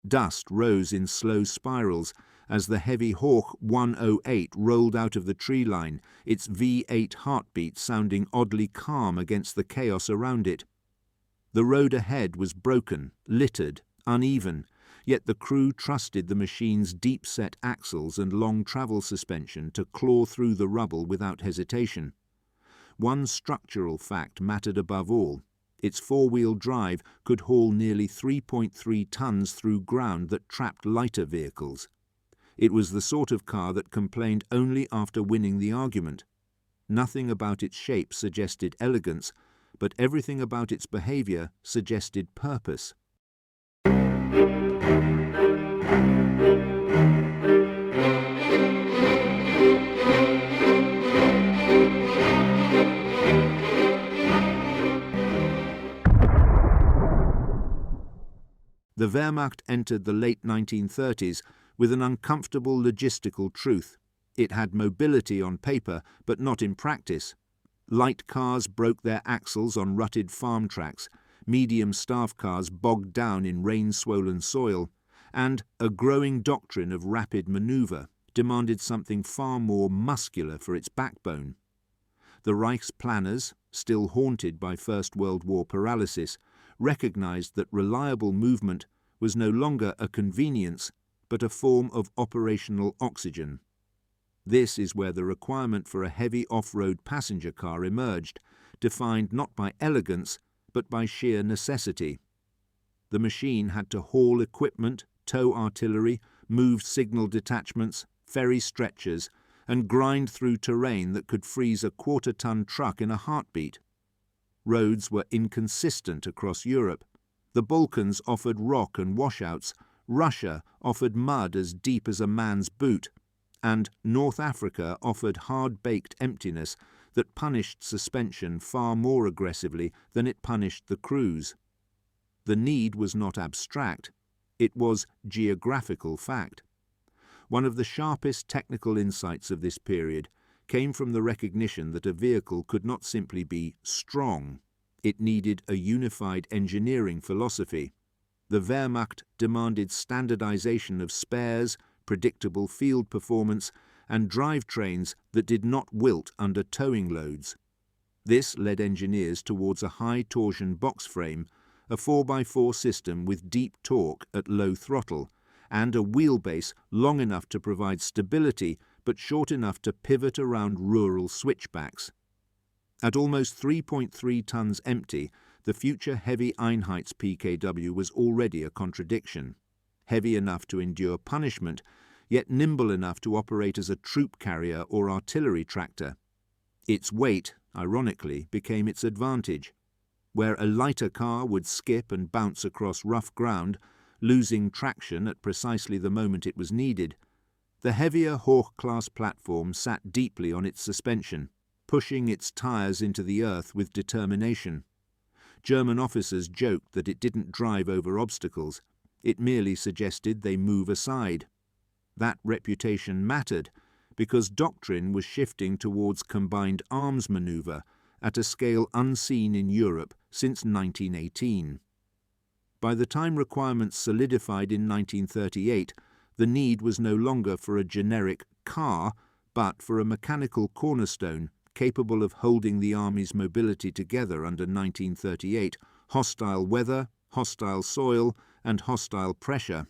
Dust rose in slow spirals as the heavy Horch 108 rolled out of the tree line, its V8 heartbeat sounding oddly calm against the chaos around it. The road ahead was broken, littered, uneven, yet the crew trusted the machine's deep-set axles and long travel suspension to claw through the rubble without hesitation. One structural fact mattered above all. Its four-wheel drive could haul nearly 3.3 tons through ground that trapped lighter vehicles. It was the sort of car that complained only after winning the argument. Nothing about its shape suggested elegance, but everything about its behavior suggested purpose. The Wehrmacht entered the late 1930s with an uncomfortable logistical truth. It had mobility on paper, but not in practice. Light cars broke their axles on rutted farm tracks, medium staff cars bogged down in rain-swollen soil, and a growing doctrine of rapid manoeuvre demanded something far more muscular for its backbone. The Reich's planners, still haunted by First World War paralysis, recognized that reliable movement was no longer a convenience, but a form of operational oxygen. This is where the requirement for a heavy off-road passenger car emerged, defined not by elegance, but by sheer necessity. The machine had to haul equipment, tow artillery, move signal detachments, ferry stretchers, and grind through terrain that could freeze a quarter-ton truck in a heartbeat. Roads were inconsistent across Europe. The Balkans offered rock and washouts, Russia offered mud as deep as a man's boot, and North Africa offered hard-baked emptiness that punished suspension far more aggressively than it punished the crews. The need was not abstract, it was geographical fact. One of the sharpest technical insights of this period came from the recognition that a vehicle could not simply be strong. It needed a unified engineering philosophy. The Wehrmacht demanded standardization of spares, predictable field performance, and drivetrains that did not wilt under towing loads. This led engineers towards a high-torsion box frame, a 4x4 system with deep torque at low throttle, and a wheelbase long enough to provide stability but short enough to pivot around rural switchbacks. At almost 3.3 tons empty, the future heavy Einheits-PKW was already a contradiction. Heavy enough to endure punishment, yet nimble enough to operate as a troop carrier or artillery tractor. Its weight, ironically, became its advantage. Where a lighter car would skip and bounce across rough ground, losing traction at precisely the moment it was needed, the heavier Horch-class platform sat deeply on its suspension, pushing its tires into the earth with determination. German officers joked that it didn't drive over obstacles, it merely suggested they move aside. That reputation mattered because doctrine was shifting towards combined arms maneuver at a scale unseen in Europe since 1918. By the time requirements solidified in 1938, the need was no longer for a generic car, but for a mechanical cornerstone capable of holding the Army's mobility together under 1938, hostile weather, hostile soil, and hostile pressure.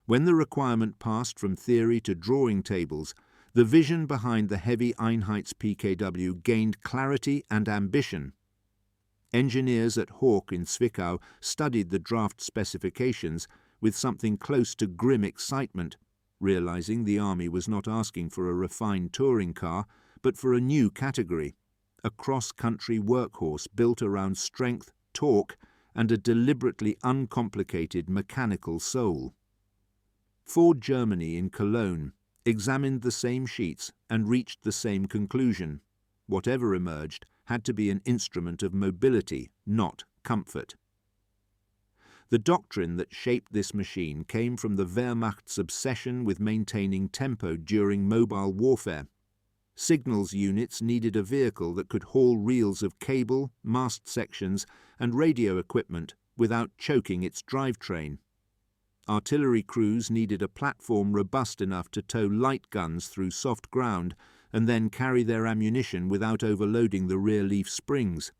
When the requirement passed from theory to drawing tables, the vision behind the heavy Einheits-PKW gained clarity and ambition. Engineers at Horch in Zwickau studied the draft specifications with something close to grim excitement, realizing the Army was not asking for a refined touring car, but for a new category, a cross-country workhorse built around strength, torque, and a deliberately uncomplicated mechanical soul. Ford Germany in Cologne examined the same sheets and reached the same conclusion. Whatever emerged had to be an instrument of mobility, not comfort. The doctrine that shaped this machine came from the Wehrmacht's obsession with maintaining tempo during mobile warfare. Signals units needed a vehicle that could haul reels of cable, mast sections, and radio equipment without choking its drivetrain. Artillery crews needed a platform robust enough to tow light guns through soft ground and then carry their ammunition without overloading the rear leaf springs.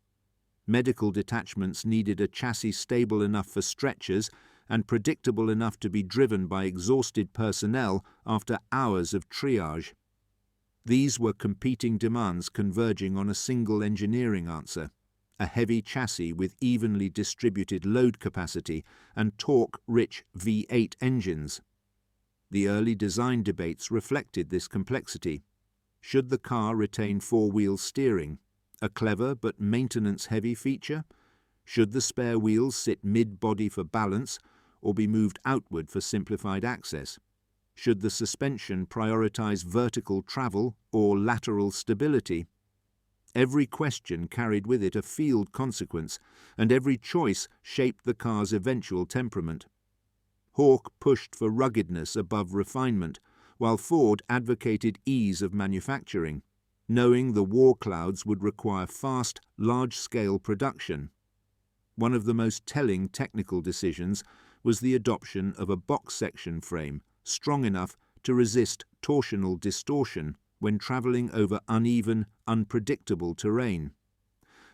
Medical detachments needed a chassis stable enough for stretchers and predictable enough to be driven by exhausted personnel after hours of triage. These were competing demands converging on a single engineering answer: a heavy chassis with evenly distributed load capacity and torque-rich V8 engines. The early design debates reflected this complexity. Should the car retain four-wheel steering, a clever but maintenance-heavy feature? Should the spare wheels sit mid-body for balance or be moved outward for simplified access? Should the suspension prioritize vertical travel or lateral stability? Every question carried with it a field consequence, and every choice shaped the car's eventual temperament. Horch pushed for ruggedness above refinement, while Ford advocated ease of manufacturing, knowing the war clouds would require fast, large-scale production. One of the most telling technical decisions was the adoption of a box section frame strong enough to resist torsional distortion when travelling over uneven, unpredictable terrain.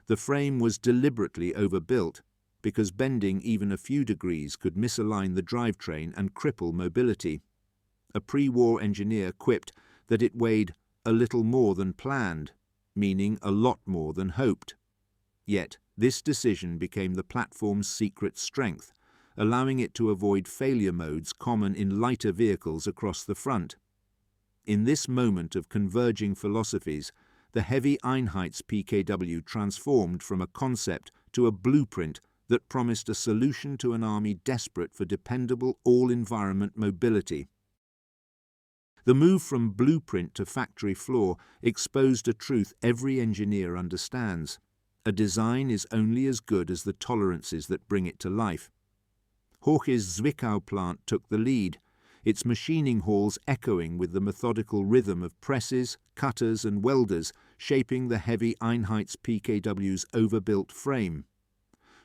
The frame was deliberately overbuilt because bending even a few degrees could misalign the drivetrain and cripple mobility. A pre-war engineer quipped that it weighed a little more than planned, meaning a lot more than hoped. Yet this decision became the platform's secret strength, allowing it to avoid failure modes common in lighter vehicles across the front. In this moment of converging philosophies, the heavy Einheits-PKW transformed from a concept to a blueprint that promised a solution to an army desperate for dependable all-environment mobility. The move from blueprint to factory floor exposed a truth every engineer understands: a design is only as good as the tolerances that bring it to life. Horch's Zwickau plant took the lead, its machining halls echoing with the methodical rhythm of presses, cutters and welders shaping the heavy Einheits-PKW's overbuilt frame.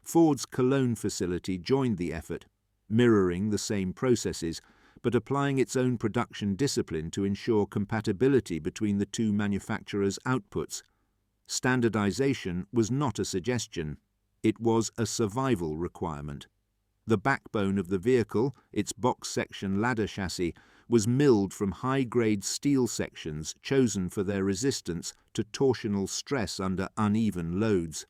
Ford's Cologne facility joined the effort, mirroring the same processes, but applying its own production discipline to ensure compatibility between the two manufacturers' outputs. Standardization was not a suggestion, it was a survival requirement. The backbone of the vehicle, its box section ladder chassis, was milled from high-grade steel sections chosen for their resistance to torsional stress under uneven loads.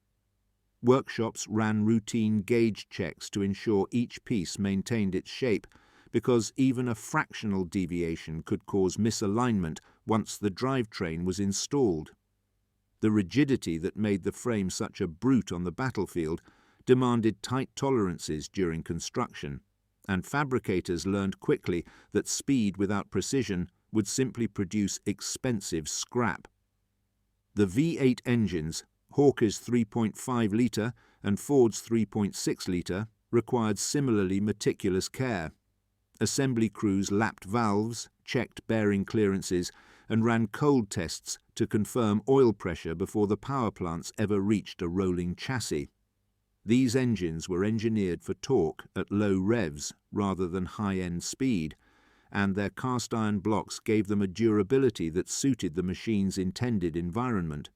Workshops ran routine gauge checks to ensure each piece maintained its shape, because even a fractional deviation could cause misalignment once the drivetrain was installed. The rigidity that made the frame such a brute on the battlefield demanded tight tolerances during construction, and fabricators learned quickly that speed without precision would simply produce expensive scrap. The V8 engines, Horch's 3.5-litre and Ford's 3.6-litre, required similarly meticulous care. Assembly crews lapped valves, checked bearing clearances, and ran cold tests to confirm oil pressure before the power plants ever reached a rolling chassis. These engines were engineered for torque at low revs rather than high-end speed, and their cast-iron blocks gave them a durability that suited the machine's intended environment.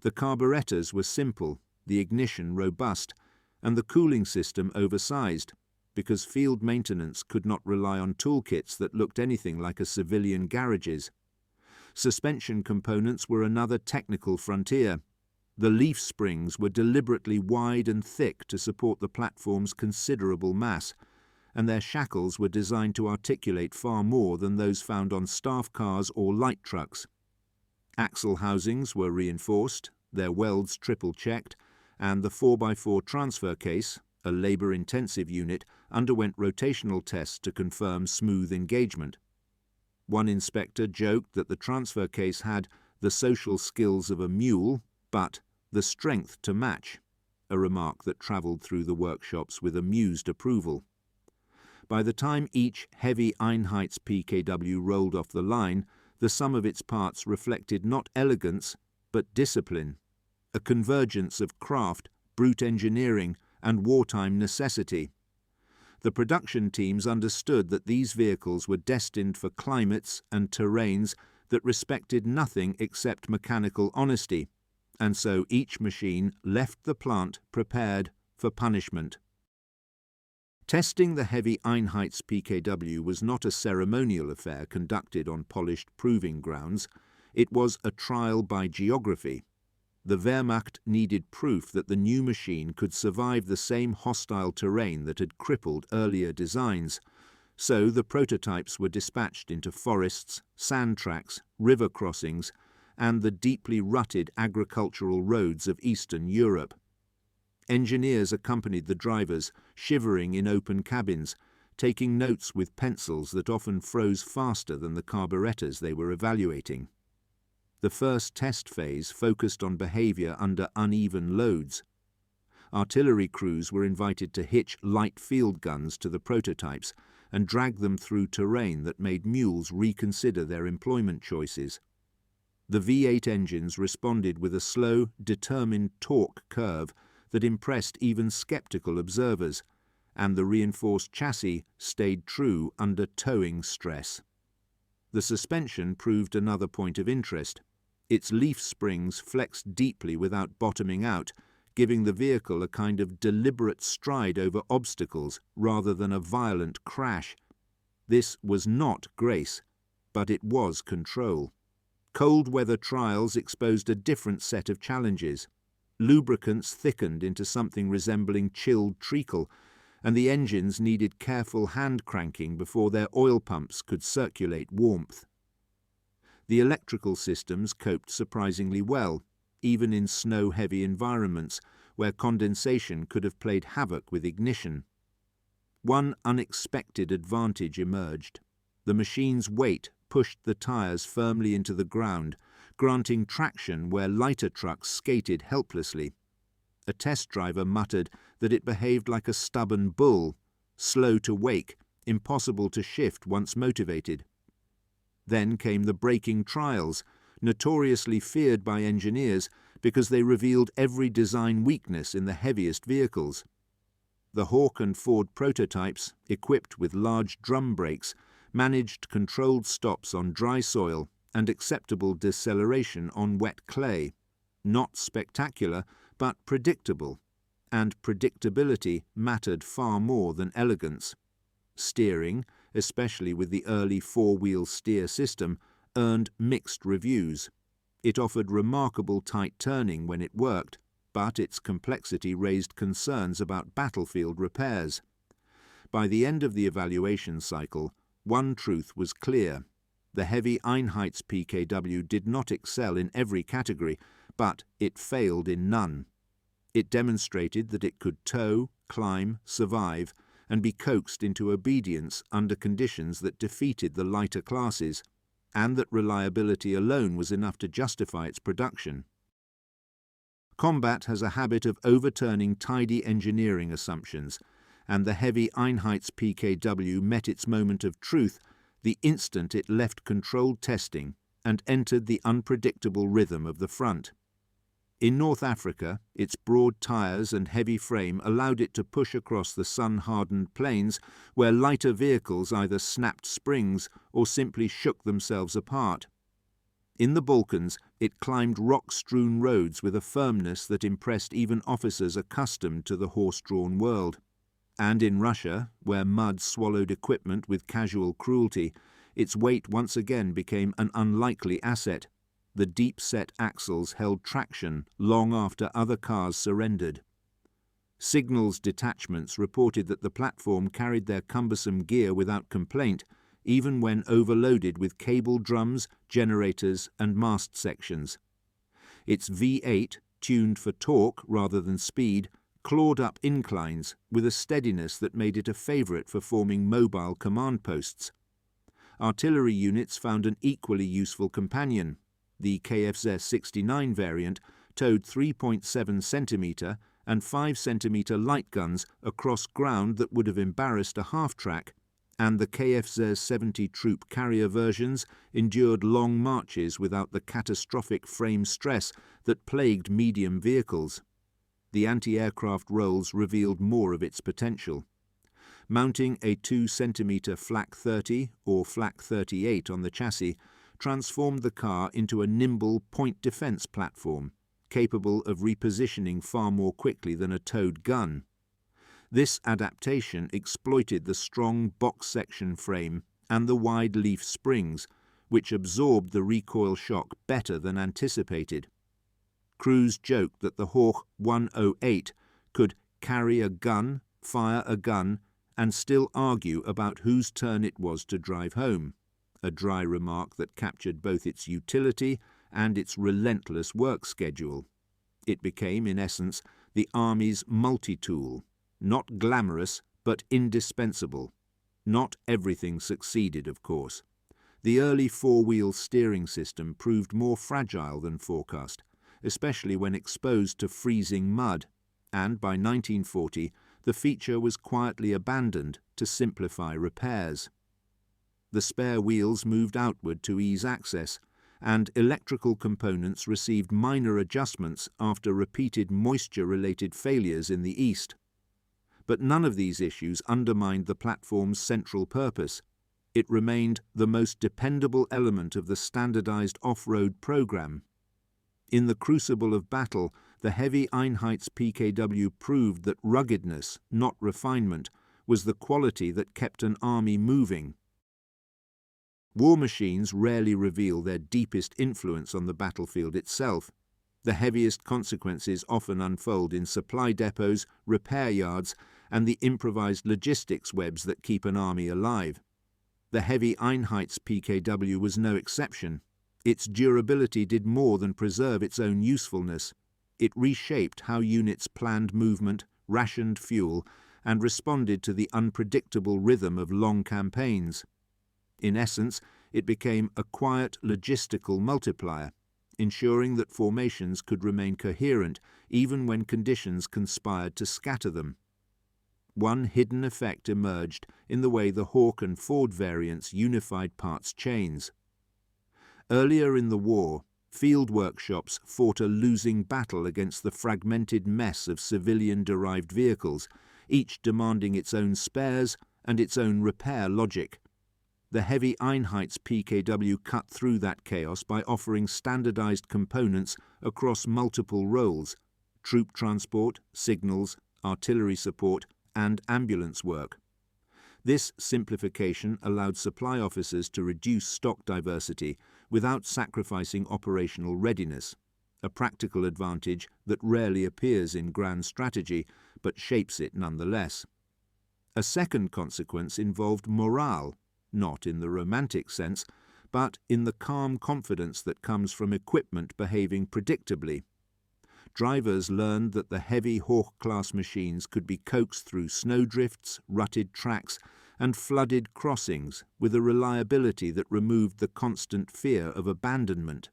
The carburetors were simple, the ignition robust, and the cooling system oversized, because field maintenance could not rely on toolkits that looked anything like a civilian garage's. Suspension components were another technical frontier. The leaf springs were deliberately wide and thick to support the platform's considerable mass, and their shackles were designed to articulate far more than those found on staff cars or light trucks. Axle housings were reinforced, their welds triple-checked, and the 4x4 transfer case, a labour-intensive unit, underwent rotational tests to confirm smooth engagement. One inspector joked that the transfer case had the social skills of a mule, but the strength to match, a remark that travelled through the workshops with amused approval. By the time each heavy Einheits-PKW rolled off the line, the sum of its parts reflected not elegance, but discipline, a convergence of craft, brute engineering, and wartime necessity. The production teams understood that these vehicles were destined for climates and terrains that respected nothing except mechanical honesty, and so each machine left the plant prepared for punishment. Testing the heavy Einheits-PKW was not a ceremonial affair conducted on polished proving grounds. It was a trial by geography. The Wehrmacht needed proof that the new machine could survive the same hostile terrain that had crippled earlier designs, so the prototypes were dispatched into forests, sand tracks, river crossings, and the deeply rutted agricultural roads of Eastern Europe. Engineers accompanied the drivers, shivering in open cabins, taking notes with pencils that often froze faster than the carburetors they were evaluating. The first test phase focused on behavior under uneven loads. Artillery crews were invited to hitch light field guns to the prototypes and drag them through terrain that made mules reconsider their employment choices. The V8 engines responded with a slow, determined torque curve that impressed even skeptical observers, and the reinforced chassis stayed true under towing stress. The suspension proved another point of interest. Its leaf springs flexed deeply without bottoming out, giving the vehicle a kind of deliberate stride over obstacles rather than a violent crash. This was not grace, but it was control. Cold weather trials exposed a different set of challenges. Lubricants thickened into something resembling chilled treacle, and the engines needed careful hand cranking before their oil pumps could circulate warmth. The electrical systems coped surprisingly well, even in snow-heavy environments where condensation could have played havoc with ignition. One unexpected advantage emerged. The machine's weight pushed the tires firmly into the ground, granting traction where lighter trucks skated helplessly. A test driver muttered that it behaved like a stubborn bull, slow to wake, impossible to shift once motivated. Then came the braking trials, notoriously feared by engineers because they revealed every design weakness in the heaviest vehicles. The Horch and Ford prototypes, equipped with large drum brakes, managed controlled stops on dry soil and acceptable deceleration on wet clay. Not spectacular, but predictable, and predictability mattered far more than elegance. Steering, especially with the early four-wheel steer system, earned mixed reviews. It offered remarkable tight turning when it worked, but its complexity raised concerns about battlefield repairs. By the end of the evaluation cycle, one truth was clear. The heavy Einheits-PKW did not excel in every category, but it failed in none. It demonstrated that it could tow, climb, survive, and be coaxed into obedience under conditions that defeated the lighter classes, and that reliability alone was enough to justify its production. Combat has a habit of overturning tidy engineering assumptions, and the heavy Einheits-PKW met its moment of truth the instant it left controlled testing and entered the unpredictable rhythm of the front. In North Africa, its broad tires and heavy frame allowed it to push across the sun-hardened plains where lighter vehicles either snapped springs or simply shook themselves apart. In the Balkans, it climbed rock-strewn roads with a firmness that impressed even officers accustomed to the horse-drawn world. And in Russia, where mud swallowed equipment with casual cruelty, its weight once again became an unlikely asset. The deep-set axles held traction long after other cars surrendered. Signals detachments reported that the platform carried their cumbersome gear without complaint, even when overloaded with cable drums, generators, and mast sections. Its V8, tuned for torque rather than speed, clawed up inclines with a steadiness that made it a favorite for forming mobile command posts. Artillery units found an equally useful companion. The KFZ-69 variant towed 3.7 centimetre and 5 centimetre light guns across ground that would have embarrassed a half-track, and the KFZ-70 troop carrier versions endured long marches without the catastrophic frame stress that plagued medium vehicles. The anti-aircraft roles revealed more of its potential. Mounting a 2 cm Flak 30 or Flak 38 on the chassis transformed the car into a nimble point defence platform, capable of repositioning far more quickly than a towed gun. This adaptation exploited the strong box-section frame and the wide leaf springs, which absorbed the recoil shock better than anticipated. Crews joked that the Horch 108 could carry a gun, fire a gun, and still argue about whose turn it was to drive home, a dry remark that captured both its utility and its relentless work schedule. It became, in essence, the Army's multi-tool, not glamorous but indispensable. Not everything succeeded, of course. The early four-wheel steering system proved more fragile than forecast, especially when exposed to freezing mud, and by 1940 the feature was quietly abandoned to simplify repairs. The spare wheels moved outward to ease access, and electrical components received minor adjustments after repeated moisture-related failures in the east. But none of these issues undermined the platform's central purpose. It remained the most dependable element of the standardized off-road program. In the crucible of battle, the heavy Einheits-PKW proved that ruggedness, not refinement, was the quality that kept an army moving. War machines rarely reveal their deepest influence on the battlefield itself. The heaviest consequences often unfold in supply depots, repair yards, and the improvised logistics webs that keep an army alive. The heavy Einheits-PKW was no exception. Its durability did more than preserve its own usefulness. It reshaped how units planned movement, rationed fuel, and responded to the unpredictable rhythm of long campaigns. In essence, it became a quiet logistical multiplier, ensuring that formations could remain coherent even when conditions conspired to scatter them. One hidden effect emerged in the way the Horch and Ford variants unified parts chains. Earlier in the war, field workshops fought a losing battle against the fragmented mess of civilian-derived vehicles, each demanding its own spares and its own repair logic. The heavy Einheits-PKW cut through that chaos by offering standardized components across multiple roles: troop transport, signals, artillery support, and ambulance work. This simplification allowed supply officers to reduce stock diversity without sacrificing operational readiness, a practical advantage that rarely appears in grand strategy but shapes it nonetheless. A second consequence involved morale, not in the romantic sense, but in the calm confidence that comes from equipment behaving predictably. Drivers learned that the heavy Horch-class machines could be coaxed through snowdrifts, rutted tracks, and flooded crossings with a reliability that removed the constant fear of abandonment.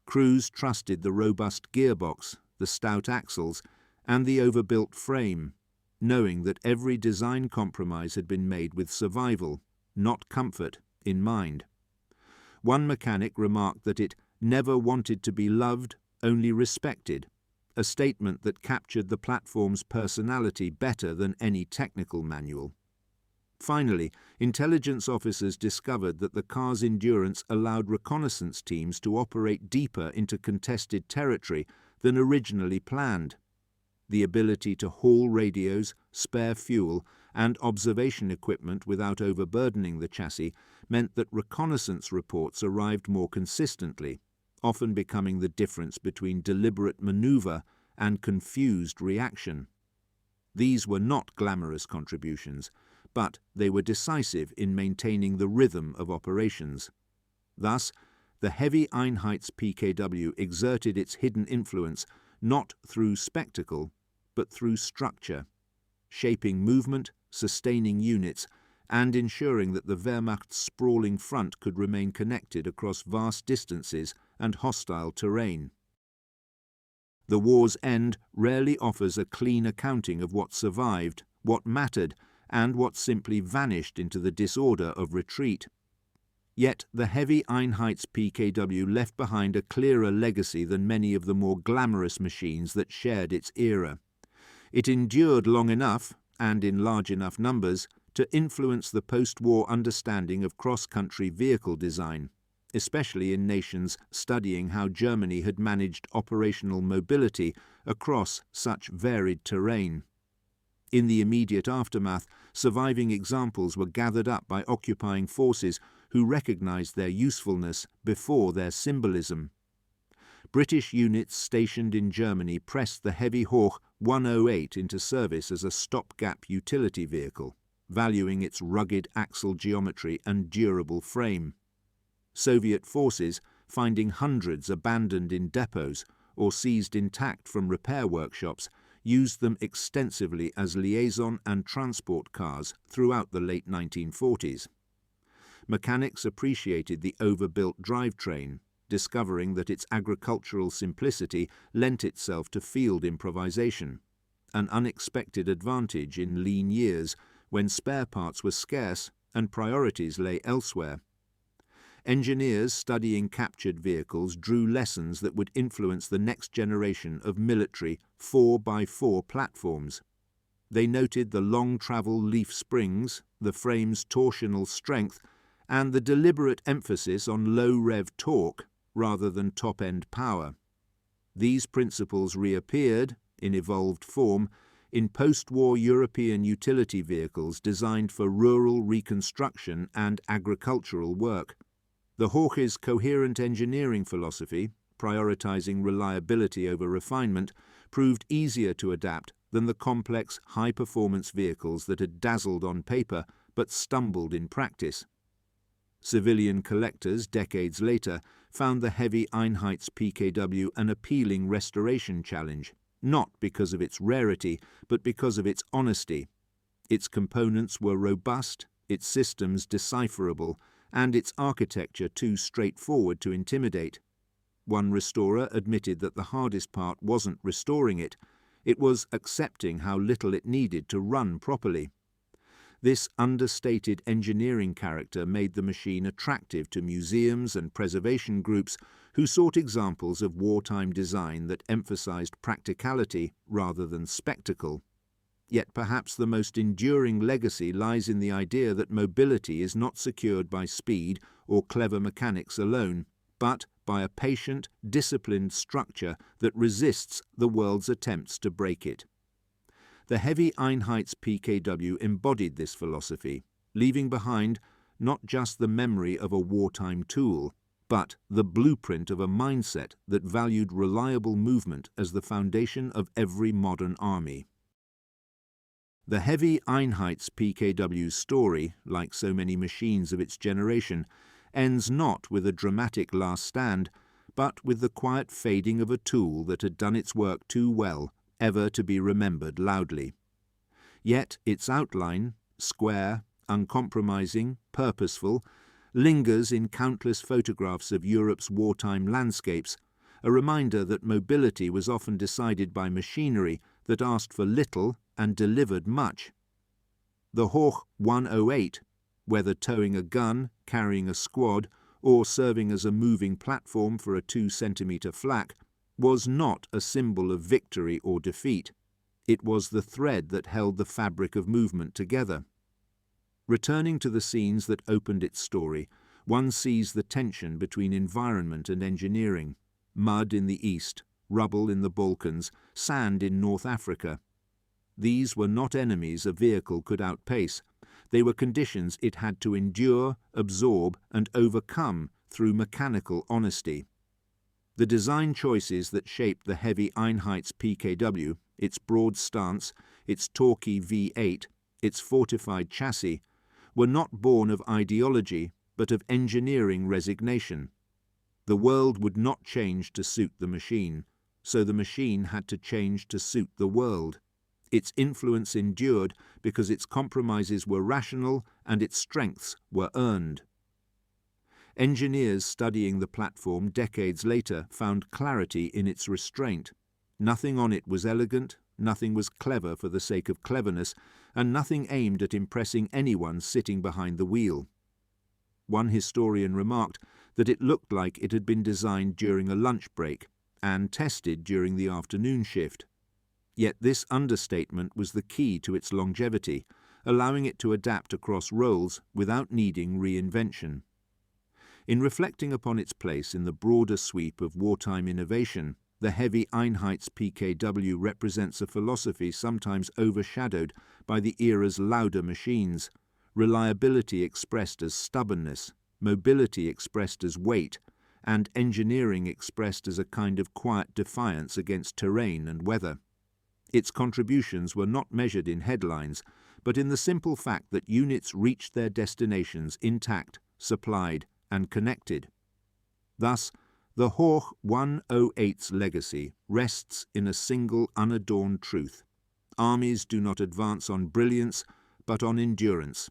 Crews trusted the robust gearbox, the stout axles, and the overbuilt frame, knowing that every design compromise had been made with survival, not comfort, in mind. One mechanic remarked that it never wanted to be loved, only respected, a statement that captured the platform's personality better than any technical manual. Finally, intelligence officers discovered that the car's endurance allowed reconnaissance teams to operate deeper into contested territory than originally planned. The ability to haul radios, spare fuel, and observation equipment without overburdening the chassis meant that reconnaissance reports arrived more consistently, often becoming the difference between deliberate maneuver and confused reaction. These were not glamorous contributions, but they were decisive in maintaining the rhythm of operations. Thus, the heavy Einheits-PKW exerted its hidden influence not through spectacle, but through structure, shaping movement, sustaining units, and ensuring that the Wehrmacht's sprawling front could remain connected across vast distances and hostile terrain. The war's end rarely offers a clean accounting of what survived, what mattered, and what simply vanished into the disorder of retreat. Yet the heavy Einheits-PKW left behind a clearer legacy than many of the more glamorous machines that shared its era. It endured long enough, and in large enough numbers, to influence the post-war understanding of cross-country vehicle design, especially in nations studying how Germany had managed operational mobility across such varied terrain. In the immediate aftermath, surviving examples were gathered up by occupying forces who recognized their usefulness before their symbolism. British units stationed in Germany pressed the heavy Horch 108 into service as a stopgap utility vehicle, valuing its rugged axle geometry and durable frame. Soviet forces, finding hundreds abandoned in depots or seized intact from repair workshops, used them extensively as liaison and transport cars throughout the late 1940s. Mechanics appreciated the overbuilt drivetrain, discovering that its agricultural simplicity lent itself to field improvisation, an unexpected advantage in lean years when spare parts were scarce and priorities lay elsewhere. Engineers studying captured vehicles drew lessons that would influence the next generation of military 4x4 platforms. They noted the long-travel leaf springs, the frame's torsional strength, and the deliberate emphasis on low-rev torque rather than top-end power. These principles reappeared, in evolved form, in post-war European utility vehicles designed for rural reconstruction and agricultural work. The Horch's coherent engineering philosophy, prioritizing reliability over refinement, proved easier to adapt than the complex, high-performance vehicles that had dazzled on paper but stumbled in practice. Civilian collectors, decades later, found the heavy Einheits-PKW an appealing restoration challenge, not because of its rarity, but because of its honesty. Its components were robust, its systems decipherable, and its architecture too straightforward to intimidate. One restorer admitted that the hardest part wasn't restoring it, it was accepting how little it needed to run properly. This understated engineering character made the machine attractive to museums and preservation groups who sought examples of wartime design that emphasized practicality rather than spectacle. Yet perhaps the most enduring legacy lies in the idea that mobility is not secured by speed or clever mechanics alone, but by a patient, disciplined structure that resists the world's attempts to break it. The heavy Einheits-PKW embodied this philosophy, leaving behind not just the memory of a wartime tool, but the blueprint of a mindset that valued reliable movement as the foundation of every modern army. The heavy Einheits-PKW's story, like so many machines of its generation, ends not with a dramatic last stand, but with the quiet fading of a tool that had done its work too well ever to be remembered loudly. Yet its outline, square, uncompromising, purposeful, lingers in countless photographs of Europe's wartime landscapes, a reminder that mobility was often decided by machinery that asked for little and delivered much. The Horch 108, whether towing a gun, carrying a squad, or serving as a moving platform for a 2-centimetre flak, was not a symbol of victory or defeat. It was the thread that held the fabric of movement together. Returning to the scenes that opened its story, one sees the tension between environment and engineering: mud in the east, rubble in the Balkans, sand in North Africa. These were not enemies a vehicle could outpace. They were conditions it had to endure, absorb, and overcome through mechanical honesty. The design choices that shaped the heavy Einheits-PKW, its broad stance, its torquey V8, its fortified chassis, were not born of ideology but of engineering resignation. The world would not change to suit the machine, so the machine had to change to suit the world. Its influence endured because its compromises were rational and its strengths were earned. Engineers studying the platform decades later found clarity in its restraint. Nothing on it was elegant, nothing was clever for the sake of cleverness, and nothing aimed at impressing anyone sitting behind the wheel. One historian remarked that it looked like it had been designed during a lunch break and tested during the afternoon shift. Yet this understatement was the key to its longevity, allowing it to adapt across roles without needing reinvention. In reflecting upon its place in the broader sweep of wartime innovation, the heavy Einheits-PKW represents a philosophy sometimes overshadowed by the era's louder machines, reliability expressed as stubbornness, mobility expressed as weight, and engineering expressed as a kind of quiet defiance against terrain and weather. Its contributions were not measured in headlines, but in the simple fact that units reached their destinations intact, supplied, and connected. Thus, the Horch 108's legacy rests in a single unadorned truth. Armies do not advance on brilliance, but on endurance.